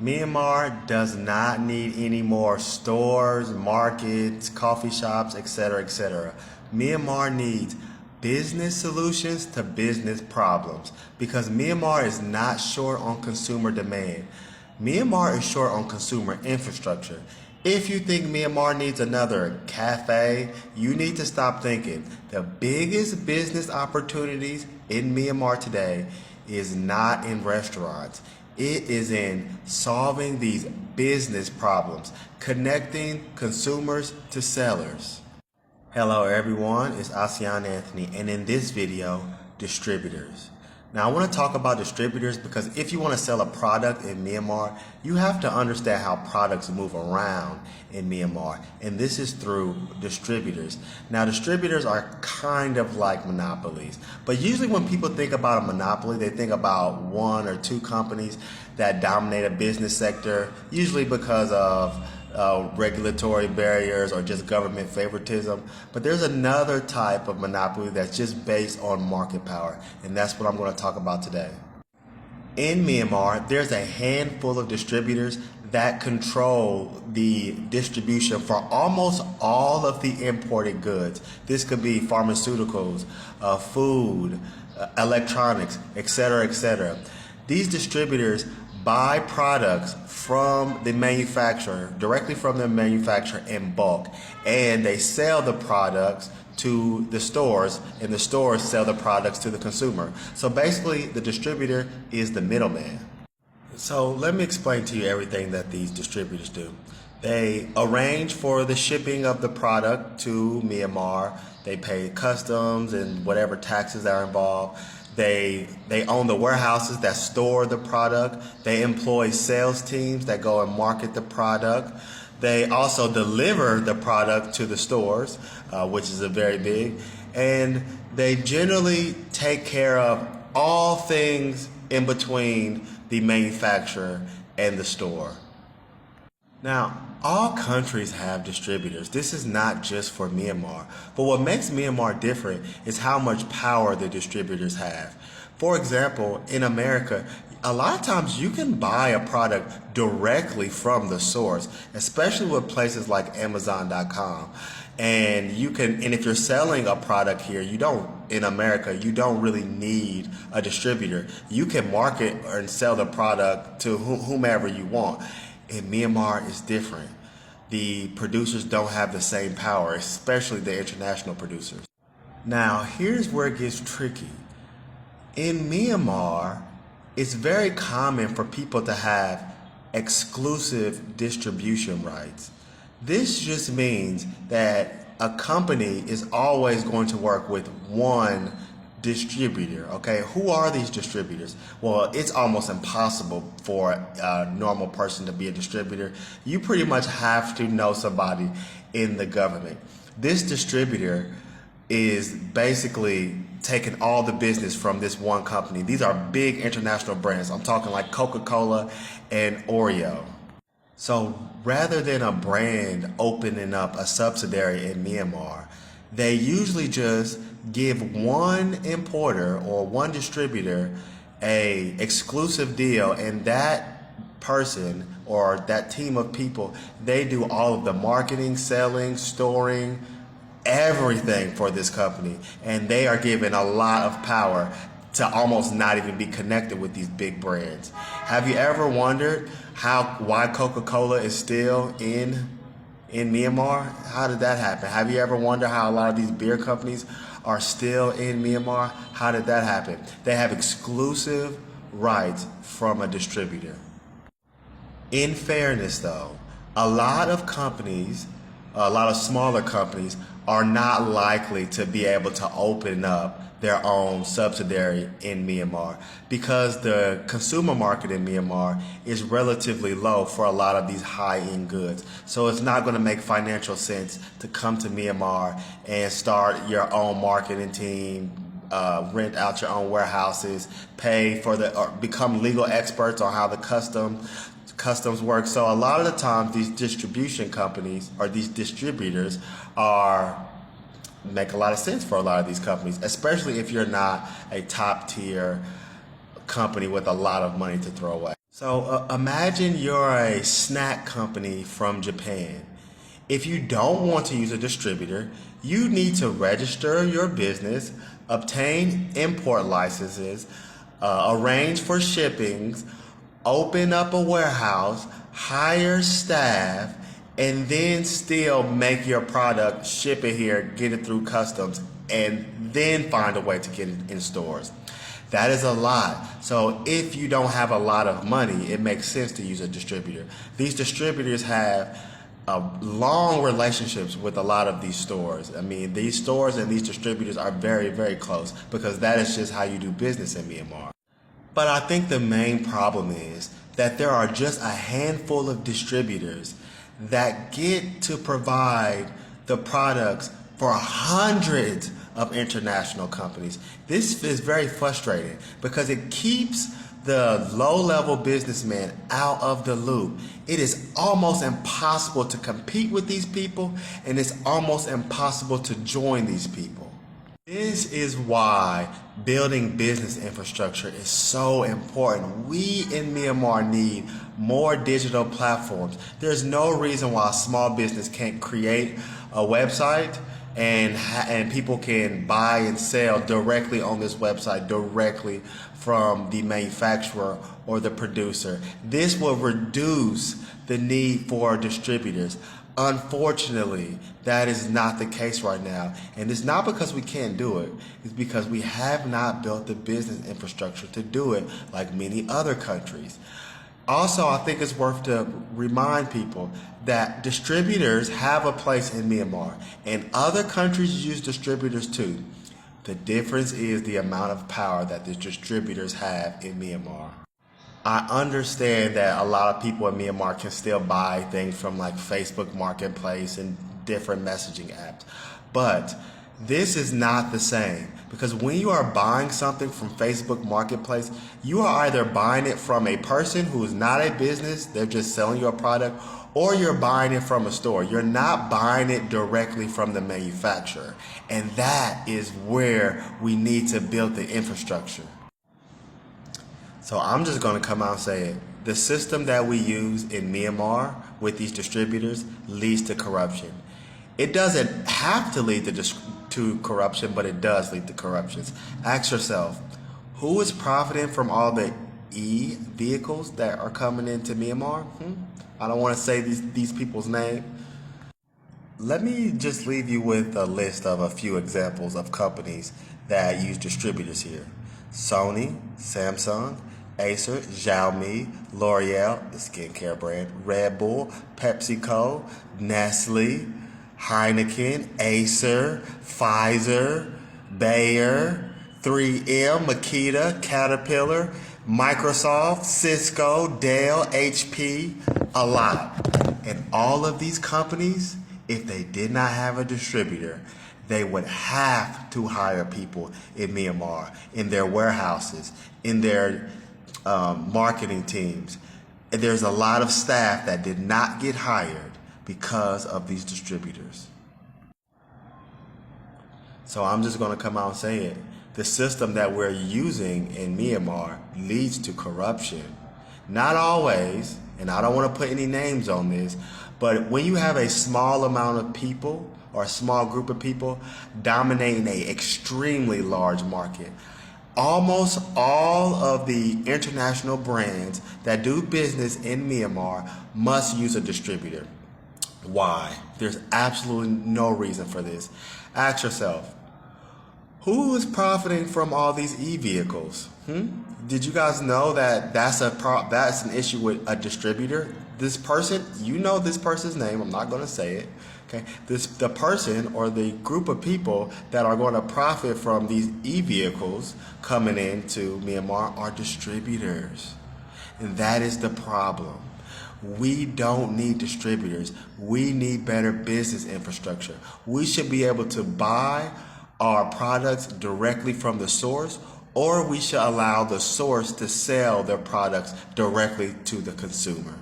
Myanmar does not need any more stores, markets, coffee shops, etc., etc. Myanmar needs business solutions to business problems because Myanmar is not short on consumer demand. Myanmar is short on consumer infrastructure. If you think Myanmar needs another cafe, you need to stop thinking. The biggest business opportunities in Myanmar today is not in restaurants. It is in solving these business problems, connecting consumers to sellers. Hello everyone, it's Asian Anthony, and in this video, distributors. Now I want to talk about distributors because if you want to sell a product in Myanmar, you have to understand how products move around in Myanmar, and this is through distributors. Now distributors are kind of like monopolies, but usually when people think about a monopoly, they think about one or two companies that dominate a business sector, usually because of regulatory barriers or just government favoritism. But there's another type of monopoly that's just based on market power, and that's what I'm going to talk about today. In Myanmar, there's a handful of distributors that control the distribution for almost all of the imported goods. This could be pharmaceuticals, food, electronics, etc., etc. These distributors buy products from the manufacturer, directly from the manufacturer in bulk, and they sell the products to the stores, and the stores sell the products to the consumer. So basically, the distributor is the middleman. So let me explain to you everything that these distributors do. They arrange for the shipping of the product to Myanmar. They pay customs and whatever taxes are involved. They own the warehouses that store the product. They employ sales teams that go and market the product. They also deliver the product to the stores, which is a very big. And they generally take care of all things in between the manufacturer and the store. Now, all countries have distributors. This is not just for Myanmar. But what makes Myanmar different is how much power the distributors have. For example, in America, a lot of times you can buy a product directly from the source, especially with places like Amazon.com. And if you're selling a product here, in America, you don't really need a distributor. You can market and sell the product to whomever you want. In Myanmar, it's different. The producers don't have the same power, especially the international producers. Now, here's where it gets tricky. In Myanmar, it's very common for people to have exclusive distribution rights. This just means that a company is always going to work with one distributor. Okay, who are these distributors? Well, it's almost impossible for a normal person to be a distributor. You pretty much have to know somebody in the government. This distributor is basically taking all the business from this one company. These are big international brands. I'm talking like Coca-Cola and Oreo. So rather than a brand opening up a subsidiary in Myanmar, they usually just give one importer or one distributor a exclusive deal, and that person or that team of people, they do all of the marketing, selling, storing, everything for this company, and they are given a lot of power to almost not even be connected with these big brands. Have you ever wondered why Coca-Cola is still in Myanmar? How did that happen? Have you ever wondered how a lot of these beer companies are still in Myanmar? How did that happen? They have exclusive rights from a distributor. In fairness though, a lot of smaller companies are not likely to be able to open up their own subsidiary in Myanmar because the consumer market in Myanmar is relatively low for a lot of these high-end goods. So it's not going to make financial sense to come to Myanmar and start your own marketing team, rent out your own warehouses, or become legal experts on how the customs work. So a lot of the times these distribution companies or these distributors make a lot of sense for a lot of these companies, especially if you're not a top tier company with a lot of money to throw away. So imagine you're a snack company from Japan. If you don't want to use a distributor, you need to register your business, obtain import licenses, arrange for shippings, open up a warehouse, hire staff, and then still make your product, ship it here, get it through customs, and then find a way to get it in stores. That is a lot. So if you don't have a lot of money, it makes sense to use a distributor. These distributors have long relationships with a lot of these stores. I mean, these stores and these distributors are very, very close because that is just how you do business in Myanmar. But I think the main problem is that there are just a handful of distributors that get to provide the products for hundreds of international companies. This is very frustrating because it keeps the low-level businessman out of the loop. It is almost impossible to compete with these people, and it's almost impossible to join these people. This is why building business infrastructure is so important. We in Myanmar need more digital platforms. There's no reason why a small business can't create a website and people can buy and sell directly on this website, directly from the manufacturer or the producer. This will reduce the need for distributors. Unfortunately, that is not the case right now. And it's not because we can't do it. It's because we have not built the business infrastructure to do it like many other countries. Also, I think it's worth to remind people that distributors have a place in Myanmar, and other countries use distributors too. The difference is the amount of power that the distributors have in Myanmar. I understand that a lot of people in Myanmar can still buy things from like Facebook Marketplace and different messaging apps, but this is not the same, because when you are buying something from Facebook Marketplace, you are either buying it from a person who is not a business, they're just selling you a product, or you're buying it from a store. You're not buying it directly from the manufacturer. And that is where we need to build the infrastructure. So I'm just going to come out and say it. The system that we use in Myanmar with these distributors leads to corruption. It doesn't have to lead to corruption, but it does lead to corruption. Ask yourself, who is profiting from all the e-vehicles that are coming into Myanmar? I don't want to say these people's name. Let me just leave you with a list of a few examples of companies that use distributors here. Sony, Samsung, Acer, Xiaomi, L'Oreal, the skincare brand, Red Bull, PepsiCo, Nestle, Heineken, Acer, Pfizer, Bayer, 3M, Makita, Caterpillar, Microsoft, Cisco, Dell, HP, a lot. And all of these companies, if they did not have a distributor, they would have to hire people in Myanmar, in their warehouses, in their marketing teams. And there's a lot of staff that did not get hired because of these distributors. So I'm just going to come out and say it. The system that we're using in Myanmar leads to corruption. Not always, and I don't want to put any names on this, but when you have a small amount of people or a small group of people dominating an extremely large market, almost all of the international brands that do business in Myanmar must use a distributor. Why? There's absolutely no reason for this. Ask yourself, who is profiting from all these e-vehicles? Did you guys know that that's an issue with a distributor? This person, you know this person's name, I'm not going to say it. Okay, the person or the group of people that are going to profit from these e-vehicles coming into Myanmar are distributors. And that is the problem. We don't need distributors. We need better business infrastructure. We should be able to buy our products directly from the source, or we should allow the source to sell their products directly to the consumer.